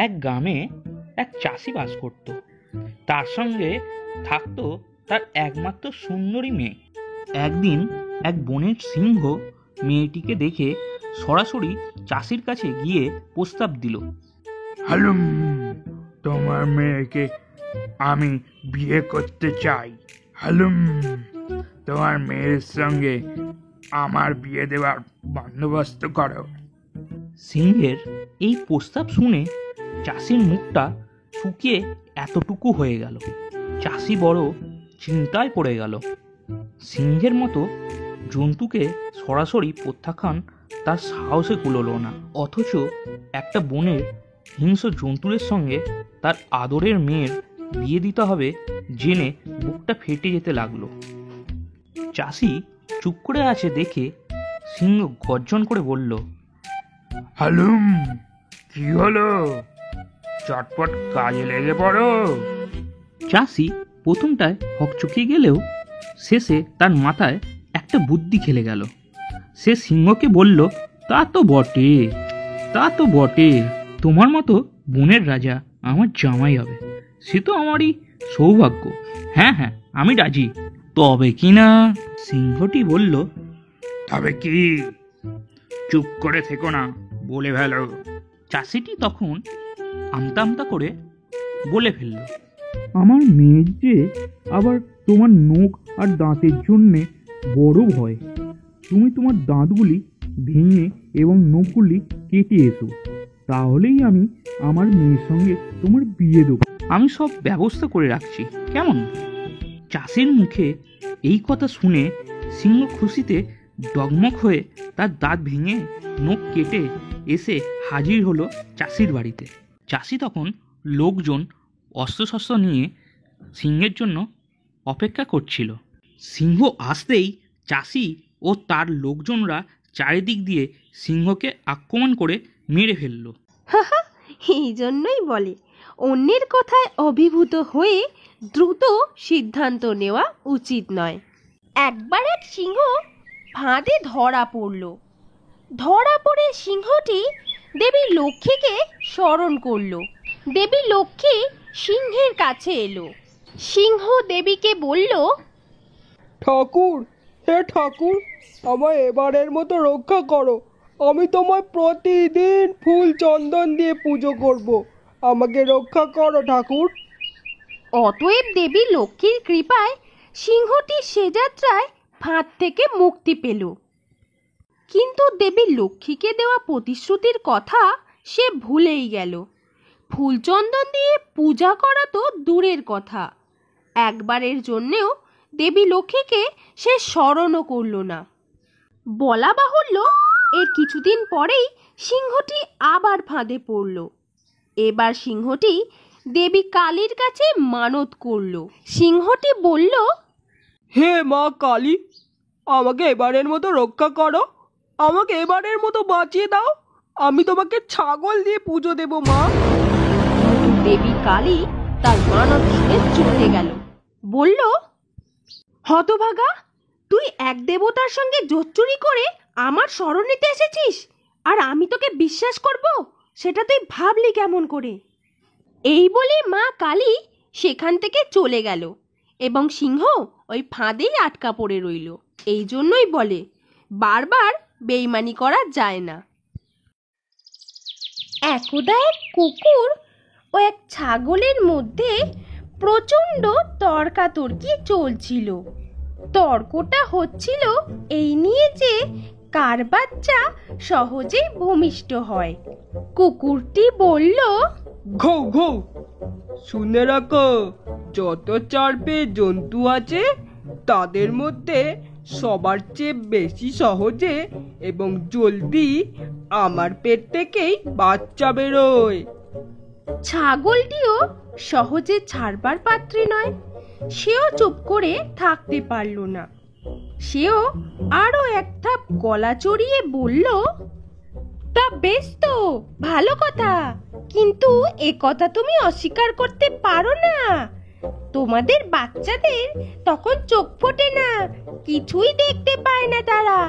এক গ্রামে এক চাষি বাস করত। তার সঙ্গে থাকতো তার একমাত্র সুন্দরী মেয়ে। একদিন এক বনের সিংহ মেয়েটিকে দেখে সরাসরি চাষির কাছে গিয়ে প্রস্তাব দিল। হালুম, তোমার মেয়েকে আমি বিয়ে করতে চাই। হালুম, তোমার মেয়ের সঙ্গে আমার বিয়ে দেওয়ার বন্দোবস্ত করো। সিংহের এই প্রস্তাব শুনে চাষির মুখটা শুকিয়ে এতটুকু হয়ে গেল। চাষি বড় চিন্তায় পড়ে গেল। সিংহের মতো জন্তুকে সরাসরি প্রত্যাখ্যান তার সাহসে কুলোলো না, অথচ একটা বনের হিংস্র জন্তুদের সঙ্গে তার আদরের মেয়ের বিয়ে দিতে হবে জেনে বুকটা ফেটে যেতে লাগলো। চাষি চুপ করে আছে দেখে সিংহ গর্জন করে বলল, হালুম, কি হলো? চটপট কাজে লেগে পড়ো। চাষি প্রথমটায় হকচকিয়ে গেলেও শেষে তার মাথায় একটা বুদ্ধি খেলে গেল। সে সিংহকে বলল, তা তো বটে, তা তো বটে, তোমার মতো বনের রাজা আমার জামাই হবে, সে তো আমারই সৌভাগ্য। হ্যাঁ হ্যাঁ, আমি রাজি। তবে কি না? সিংহটি বলল, তবে কি? চুপ করে থেকো না, বলে ফেলো। চাষিটি তখন আমতা আমতা করে বলে ফেলল, আমার মেয়ের যে আবার তোমার নখ আর দাঁতের জন্যে বড় ভয়। তুমি তোমার দাঁতগুলি ভেঙে এবং নখগুলি কেটে এসো, তাহলেই আমি আমার মেয়ের সঙ্গে তোমার বিয়ে দেবো। আমি সব ব্যবস্থা করে রাখছি, কেমন? চাষির মুখে এই কথা শুনে সিংহ খুশিতে ডগমগ হয়ে তার দাঁত ভেঙে নখ কেটে এসে হাজির হলো চাষির বাড়িতে। চাষি তখন লোকজন অস্ত্রশস্ত্র নিয়ে সিংহের জন্য অপেক্ষা করছিল। সিংহ আসতেই চাষি ও তার লোকজনরা চারিদিক দিয়ে সিংহকে আক্রমণ করে মেরে ফেলল। এই জন্যই বলে অন্যের কথায় অভিভূত হয়ে দ্রুত সিদ্ধান্ত নেওয়া উচিত নয়। একবার এক সিংহ ফাঁদে ধরা পড়ে সিংহটি দেবী লক্ষ্মীকে স্মরণ করল। দেবী লক্ষ্মী সিংহের কাছে এলো। সিংহ দেবীকে বলল, ঠাকুর, হে ঠাকুর, আমায় এবারের মতো রক্ষা করো। আমি তোমায় প্রতিদিন ফুল চন্দন দিয়ে পুজো করব। আমাকে রক্ষা করো ঠাকুর। অতএব দেবী লক্ষ্মীর কৃপায় সিংহটি সে যাত্রায় ফাঁদ থেকে মুক্তি পেল। কিন্তু দেবী লক্ষ্মীকে দেওয়া প্রতিশ্রুতির কথা সে ভুলেই গেল। ফুলচন্দন দিয়ে পূজা করা তো দূরের কথা, একবারের জন্যেও দেবী লক্ষ্মীকে সে স্মরণও করল না। বলা বাহুল্য, এর কিছুদিন পরেই সিংহটি আবার ফাঁদে পড়ল। এবার সিংহটি দেবী কালীর কাছে মানত করল। সিংহটি বলল, হে মা কালী, আমাকে এবারের মতো রক্ষা করো। আমাকে এবারের মতো বাঁচিয়ে দাও। আমি তোমাকে ছাগল দিয়ে পুজো দেব মা। দেবী কালী তার মানত শুনে চটে গেল। বলল, হতভাগা, তুই এক দেবতার সঙ্গে জোচ্চুরি করে আমার শরণ নিতে এসেছিস, আর আমি তোকে বিশ্বাস করব সেটা তুই ভাবলি কেমন করে? এই বলে মা কালী সেখান থেকে চলে গেল এবং সিংহ ওই ফাঁদেই আটকা পড়ে রইল। এই জন্যই বলে বারবার বেইমানি করা যায় না। একদা এক কুকুর ও এক ছাগলের মধ্যে প্রচণ্ড তর্কাতর্কি চলছিল। তর্কটা হচ্ছিল এই নিয়ে যে কার বাচ্চা সহজে ভূমিষ্ঠ হয়। কুকুরটি বলল, ঘৌ ঘৌ, শুনে রাখো, যত চারপে জন্তু আছে তাদের মধ্যে সবার চেয়ে বেশি সহজে এবং জলদি আমার পেট থেকেই বাচ্চা বেরোয়। ছাগলটিও সহজে ছাড়বার পাত্রী নয়। সেও চুপ করে থাকতে পারল না। সেও আরো এক ধাপ গলা চড়িয়ে বলল, তা বেশ তো, ভালো কথা, কিন্তু এ কথা তুমি অস্বীকার করতে পারো না। তোমাদের বাচ্চাদের তখন চোখ ফোটে না, কিছুই দেখতে পায় না তারা।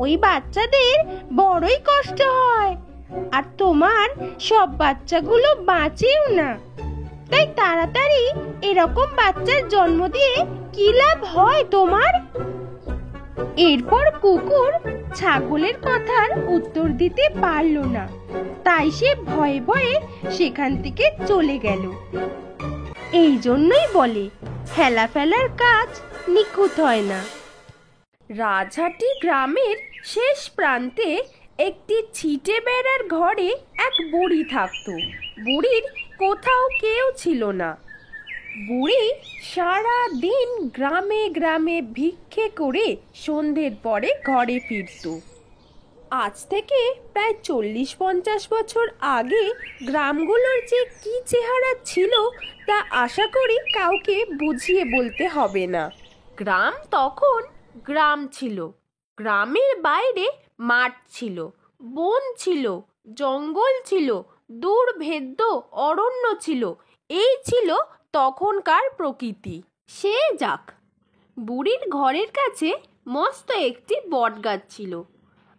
ওই বাচ্চাদের বড়ই কষ্ট হয়। আর তোমার সব বাচ্চাগুলো বাঁচেও না। তাই তাড়াতাড়ি এরকম বাচ্চার জন্ম দিয়ে কি লাভ হয় তোমার? এরপর কুকুর ছাগলের কথার উত্তর দিতে পারল না, তাই সে ভয়ে ভয়ে সেখান থেকে চলে গেল। এই জন্যই বলে হেলা ফেলার কাজ নিখুঁত হয় না। রাজহাটি গ্রামের শেষ প্রান্তে একটি ছিটে বেড়ার ঘরে এক বুড়ি থাকত। বুড়ির কোথাও কেউ ছিল না। বুড়ি সারা দিন গ্রামে গ্রামে ভিক্ষে করে সন্ধ্যের পরে ঘরে ফিরত। আজ থেকে প্রায় 40-50 বছর আগে গ্রামগুলোর যে কি চেহারা ছিল তা আশা করি কাউকে বুঝিয়ে বলতে হবে না। গ্রাম তখন গ্রাম ছিল, গ্রামের বাইরে মাঠ ছিল, বন ছিল, জঙ্গল ছিল, দুর্ভেদ্য অরণ্য ছিল। এই ছিল তখনকার প্রকৃতি। সে যাক, বুড়ির ঘরের কাছে মস্ত একটি বটগাছ ছিল,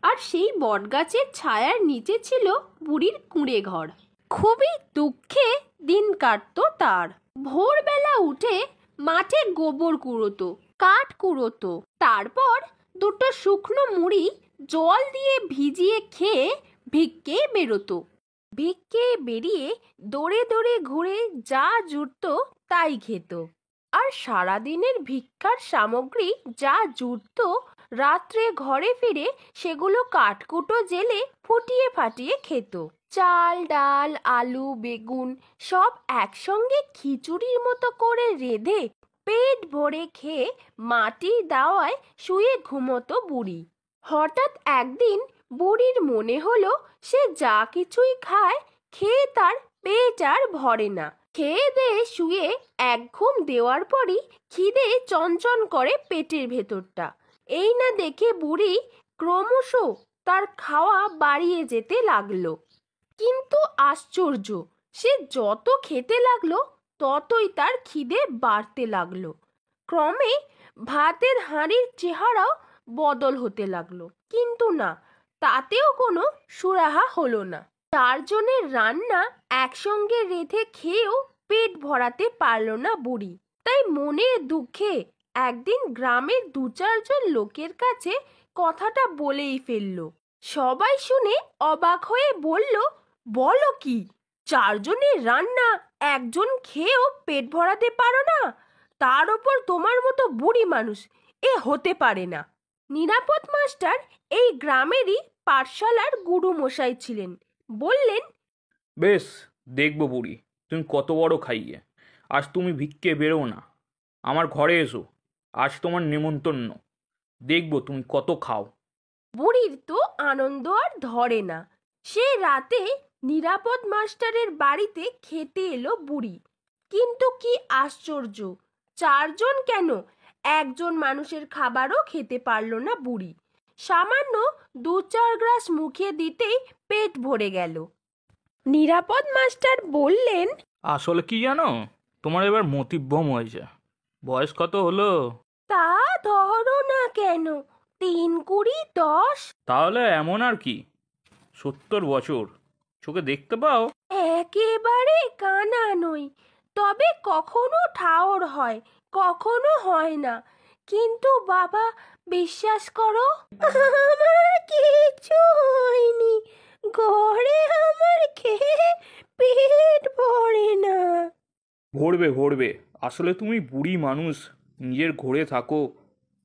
আর সেই বটগাছের ছায়ার নিচে ছিল বুড়ির কুঁড়ে ঘর। খুবই দুঃখে দিন কাটতো তার। ভোরবেলা উঠে মাঠে গোবর কুড়োতো, কাঠ কুড়োতো, তারপর দুটো শুকনো মুড়ি জল দিয়ে ভিজিয়ে খেয়ে ভিক্ষে বেরোতো। ভিক্ষে বেরিয়ে দৌড়ে দৌড়ে ঘুরে যা জুটতো তাই খেত। আর সারাদিনের ভিক্ষার সামগ্রী যা জুটতো রাত্রে ঘরে ফিরে সেগুলো কাঠকুটো জেলে ফুটিয়ে ফাটিয়ে খেত। চাল, ডাল, আলু, বেগুন সব একসঙ্গে খিচুড়ির মতো করে রেঁধে পেট ভরে খেয়ে মাটির দাওয়ায় শুয়ে ঘুমোতো বুড়ি। হঠাৎ একদিন বুড়ির মনে হলো সে যা কিছুই খায় খেয়ে তার পেট আর ভরে না। খেয়ে দেয়ে শুয়ে এক ঘুম দেওয়ার পরই খিদে চনচন করে পেটের ভেতরটা। এই না দেখে বুড়ি ক্রমশ তার খাওয়া বাড়িয়ে যেতে লাগলো। কিন্তু আশ্চর্য, সে যত খেতে লাগলো ততই তার খিদে বাড়তে লাগলো। ক্রমে ভাতের হাঁড়ির চেহারাও বদল হতে লাগলো, কিন্তু না, তাতেও কোনো সুরাহা হলো না। 4 জনের রান্না একসঙ্গে রেঁধে খেয়েও পেট ভরাতে পারল না বুড়ি। তাই মনের দুঃখে একদিন গ্রামের 2-4 জন লোকের কাছে কথাটা বলেই ফেলল। সবাই শুনে অবাক হয়ে বলল, বলো কি, 4 জনের রান্না একজন খেয়েও পেট ভরাতে পারো না? তার ওপর তোমার মতো বুড়ি মানুষ, এ হতে পারে না। নিরাপদ মাস্টার এই গ্রামেরই পাঠশালার গুরু মশাই ছিলেন। বললেন, বেশ, দেখবো বুড়ি তুমি কত বড় খাইয়ে। আজ তুমি ভিক্ষে বেরো না, আমার ঘরে এসো, আজ তোমার নেমন্তন্ন, দেখবো তুমি কত খাও। বুড়ির তো আনন্দ আর ধরে না। সে রাতে নিরাপদ মাস্টারের বাড়িতে খেতে এলো বুড়ি। কিন্তু কি আশ্চর্য, 4 জন কেন, একজন মানুষের খাবারও খেতে পারল না বুড়ি। সামান্য 2-4 গ্রাস মুখে দিতেই পেট ভরে গেল। নিরাপদ মাস্টার বললেন, আসলে কি জানো, তোমার এবার মতিভ্রম হয়েছে। বয়স কত হলো? তা ধরো না কেন, 3, 20, 10। তাহলে এমন আর কি 70 বছর। চোখে দেখতে পাও? একেবারে কানা নই, তবে কখনো ঠাওর হয়, কখনো হয় না। কিন্তু বাবা, বিশ্বাস করো, আমার কিছু হয়নি। ঘরে আমার খেয়ে পেট ভরে না। ভরবে ভরবে, আসলে তুমি বুড়ি মানুষ, নিজের ঘরে থাকো,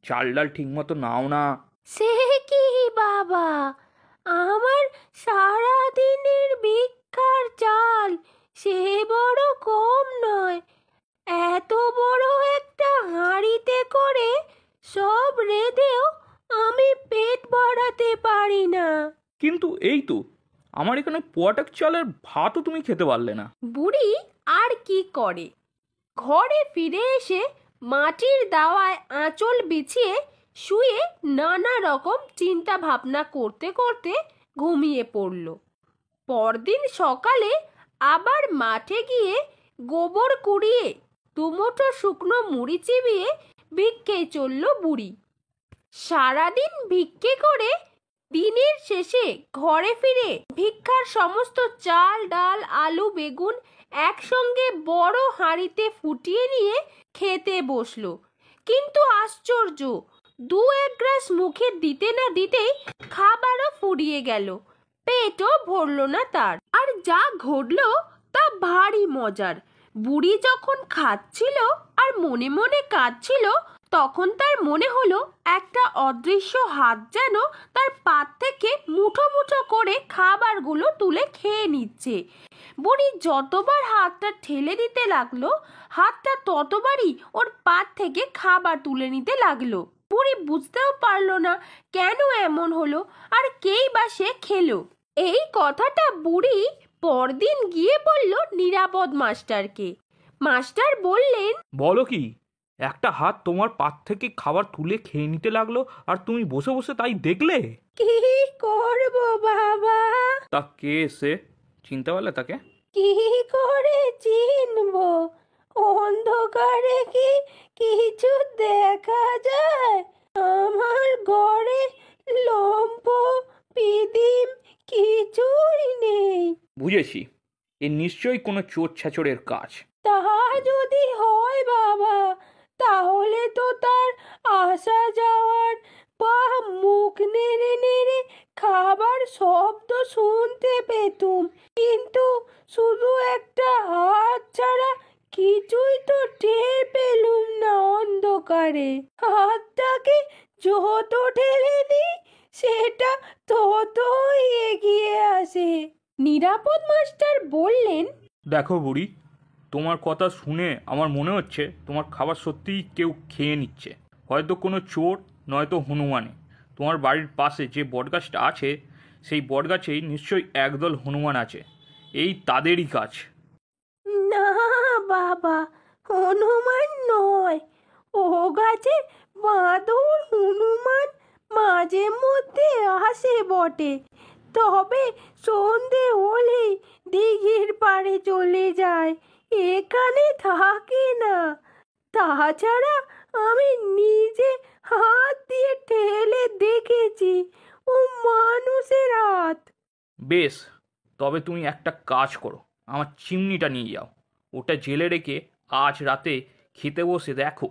চাল ডাল ঠিক মতো নাও না। সে কি বাবা, আমার সারা দিনের ভিক্ষার চাল সে বড় কম নয়। এত বড় একটা হাঁড়িতে করে সব রেঁধেও আমি পেট ভরাতে পারি না। কিন্তু এই তো, আমার এখানে পোয়াটাক চালের ভাতও তুমি খেতে পারলে না। বুড়ি আর কি করে, ঘরে ফিরে এসে মাটির দাওয়ায় আঁচল বিছিয়ে শুয়ে নানা রকম চিন্তা ভাবনা করতে করতে ঘুমিয়ে পড়ল। পরদিন সকালে আবার মাঠে গিয়ে গোবর কুড়িয়ে 2 মুঠো শুকনো মুড়ি চিবিয়ে ভিক্ষে চলল বুড়ি। সারাদিন ভিক্ষে করে দিনের শেষে ঘরে ফিরে ভিক্ষার সমস্ত চাল ডাল আলু বেগুন একসঙ্গে বড় হাঁড়িতে ফুটিয়ে নিয়ে খেতে বসলো। কিন্তু আশ্চর্য, দু এক গ্রাস মুখে দিতে না দিতেই খাবারও ফুরিয়ে গেল, পেটও ভরল না তার। আর যা ঘটলো তা ভারী মজার। বুড়ি যখন খাচ্ছিল আর মনে মনে কাঁদছিল, তখন তার মনে হলো একটা অদৃশ্য হাত যেন তার পাত থেকে মুঠো মুঠো করে খাবারগুলো তুলে খেয়ে নিচ্ছে। বুড়ি যতবার হাতটা ঠেলে দিতে লাগলো, হাতটা ততবারই ওর পাত থেকে খাবার তুলে নিতে লাগলো। বুড়ি বুঝতেও পারলো না কেন এমন হলো আর কেই বা সে খেলো। এই কথাটা বুড়ি পরদিন গিয়ে বলল নিরাপদ মাস্টারকে। মাস্টার বললেন, বলো কি, একটা হাত তোমার পাত থেকে খাবার তুলে খেয়ে নিতে লাগলো আর তুমি বসে বসে তাই দেখলে? কি করব বাবা? তা কে সে, চিনতে পারলে তাকে? কি করে চিনবো? অন্ধকারে কি কিছু দেখা যায়? আমার ঘরে লম্ফ পিদিম কিছুই নেই। বুঝেছি, এ নিশ্চয়ই কোনো চোর ছেচরের কাজ। তা যদি হয় বাবা, তাহলে তো তার আসা যাওয়ার বা মুখ নেড়ে নেড়ে খাবার শব্দ শুনতে পেতুম, কিন্তু শুধু একটা হাত ছাড়া কিছুই তো টের পেলুম না অন্ধকারে। হাতটাকে যত ঠেলে দিই সেটা ততই এগিয়ে আসে। নিরাপদ মাস্টার বললেন, দেখো বুড়ি, তোমার কথা শুনে আমার মনে হচ্ছে তোমার খাবার সত্যিই কেউ খেয়ে নিচ্ছে। হয়তো কোনো চোর, নয়তো হনুমানে। তোমার বাড়ির পাশে যে বটগাছটা আছে, সেই বটগাছেই নিশ্চয়ই একদল হনুমান আছে। এই তাদেরই কাজ। না বাবা, হনুমান নয়। ও গাছে বাঁদর হনুমান মাঝে মধ্যে আসে বটে, তবে সন্ধে হলেই দিঘির পাড়ে চলে যায়, এখানে থাকে না। তাছাড়া আমি নিজে হাত দিয়ে ঠেলে দেখেছি, ও মানুষের হাত। বেশ, তবে তুমি একটা কাজ করো, আমার চিমনিটা নিয়ে যাও। ওটা জেলে রেখে আজ রাতে খেতে বসে দেখো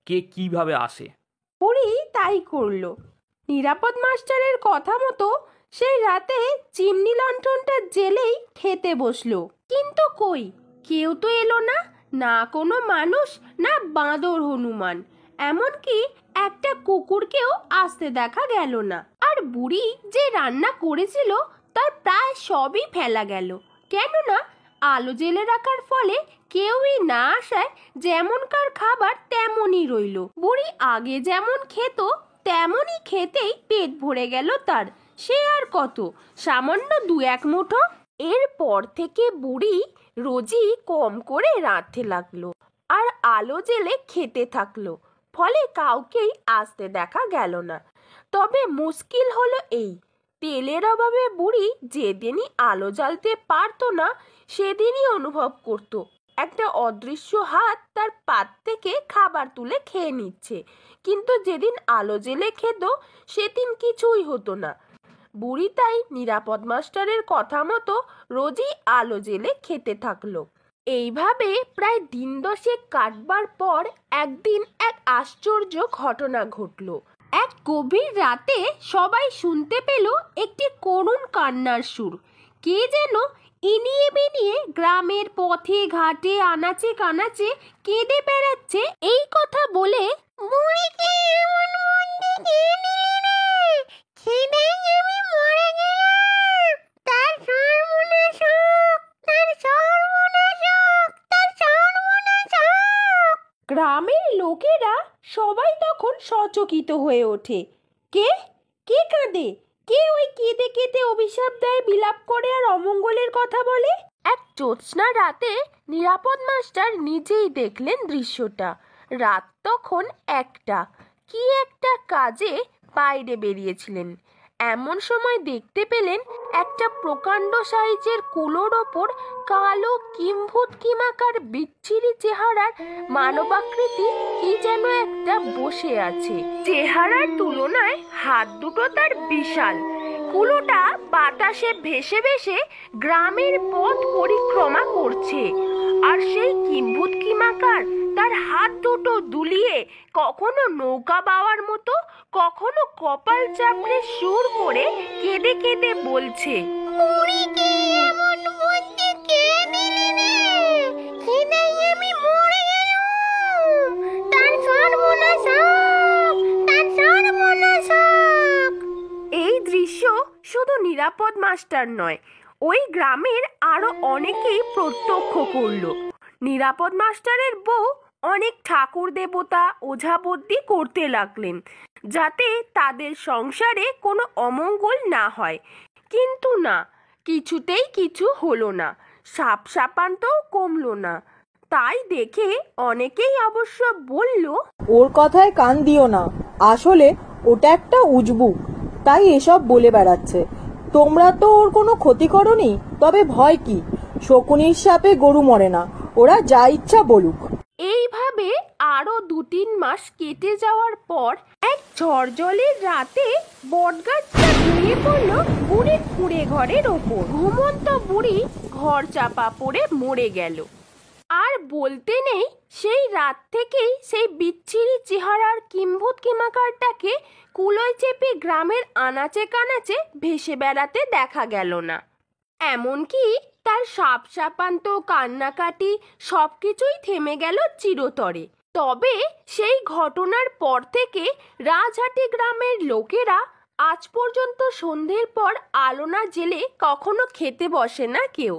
কে কিভাবে আসে। বুড়ি তাই করলো। নিরাপদ মাস্টারের কথা মতো সেই রাতে চিমনি লণ্ঠনটা জেলেই খেতে বসলো। কিন্তু কই, কেউ তো এলো না, না কোনো মানুষ, না বাঁদর হনুমান, এমনকি একটা কুকুরকেও আসতে দেখা গেল না। আর বুড়ি যে রান্না করেছিল তার প্রায় সবই ফেলা গেল, কেননা আলো জেলে রাখার ফলে কেউই না আসায় যেমনকার খাবার তেমনই রইল। বুড়ি আগে যেমন খেত তেমনই খেতেই পেট ভরে গেল তার। সে আর কত, সামান্য দু এক মুঠো। এরপর থেকে বুড়ি রোজই কম করে রাঁধতে লাগলো আর আলো জেলে খেতে থাকলো, ফলে কাউকেই আসতে দেখা গেল না। তবে মুশকিল হলো এই, তেলের অভাবে বুড়ি যেদিনই আলো জ্বালতে পারতো না, সেদিনই অনুভব করতো একটা অদৃশ্য হাত তার পাত থেকে খাবার তুলে খেয়ে নিচ্ছে। কিন্তু যেদিন আলো জেলে খেত সেদিন কিছুই হতো না। বুড়ি তাই নিরাপদ মাস্টারের কথা মতো রোজই আলো জেলে খেতে থাকলো। এইভাবে প্রায় দিন দশেক কাটবার পর একদিন এক আশ্চর্য ঘটনা ঘটলো। এক গভীর রাতে সবাই শুনতে পেল একটি করুণ কান্নার সুর। কে যেন ইনিয়ে বিনিয়ে গ্রামের পথে ঘাটে আনাচে কানাচে কেঁদে বেড়াচ্ছে। এই কথা বলে, বুড়িকে এমন মন দিয়ে নিলি রে, খিদেয় আমি মরে গেলাম, তার সর্বনাশ হোক, তার সর্বনাশ হোক, তার সর্বনাশ হোক। গ্রামের লোকেরা সবাই তখন সচকিত হয়ে ওঠে। কে কে কাঁদে? কে ওই কেঁদে কেঁদে অভিশাপ দেয়, বিলাপ করে আর অমঙ্গলের কথা বলে? এক জ্যোৎস্না রাতে নিরাপদ মাস্টার নিজেই দেখলেন দৃশ্যটা। রাত তখন 1টা। কি একটা কাজে বাইরে বেরিয়েছিলেন। এমন সময় দেখতে পেলেন একটা প্রকাণ্ড সাইজের কুলোর ওপর কালো কিম্ভূত কিমাকার বিচ্ছিরি চেহারার মানবাকৃতি কি যেন একটা বসে আছে। চেহারার তুলনায় হাত দুটো তার বিশাল, কুলোটা বাতাসে ভেসে ভেসে গ্রামের পথ পরিক্রমা করছে, আর সেই কিম্ভূত কিমাকার তার হাত দুটো দুলিয়ে কখনো নৌকা বাওয়ার মতো, কখনো কপাল চাপড়ে সুর করে কেঁদে কেঁদে বলছে, এই দৃশ্য শুধু নিরাপদ মাস্টার নয়, ওই গ্রামের আরো অনেকেই প্রত্যক্ষ করলো। নিরাপদ মাস্টারের বউ অনেক ঠাকুর দেবতা ওঝাবদ্যি করতে লাগলেন, যাতে তাদের সংসারে কোনো অমঙ্গল না হয়। কিন্তু না, কিছুতেই কিছু হলো না, সাপ সাপান্তও কমলো না। তাই দেখে অনেকেই অবশ্য বলল, ওর কথায় কান দিও না, আসলে ওটা একটা উজবুক, তাই এসব বলে বেড়াচ্ছে। তোমরা তো ওর কোনো ক্ষতি করনি, তবে ভয় কি, শকুনির সাপে গরু মরে না, ওরা যা ইচ্ছা বলুক। এইভাবে আরো 2-3 মাস কেটে যাওয়ার পর এক ঝড়জলের রাতে বটগাছটা ভেঙে পড়ল বুড়ির কুঁড়ে ঘরের ওপর। ঘুমন্ত বুড়ি ঘর চাপা পড়ে মরে গেল। আর বলতে নেই, সেই রাত থেকেই সেই বিচ্ছিরি চেহারার কিম্ভূত কিমাকারটাকে কুলোয় চেপে গ্রামের আনাচে কানাচে ভেসে বেড়াতে দেখা গেল না। এমনকি তার সাপ সাপান্ত কান্নাকাটি সবকিছুই থেমে গেল চিরতরে। তবে সেই ঘটনার পর থেকে রাজহাটি গ্রামের লোকেরা আজ পর্যন্ত সন্ধ্যের পর আলো না জেলে কখনো খেতে বসে না কেউ।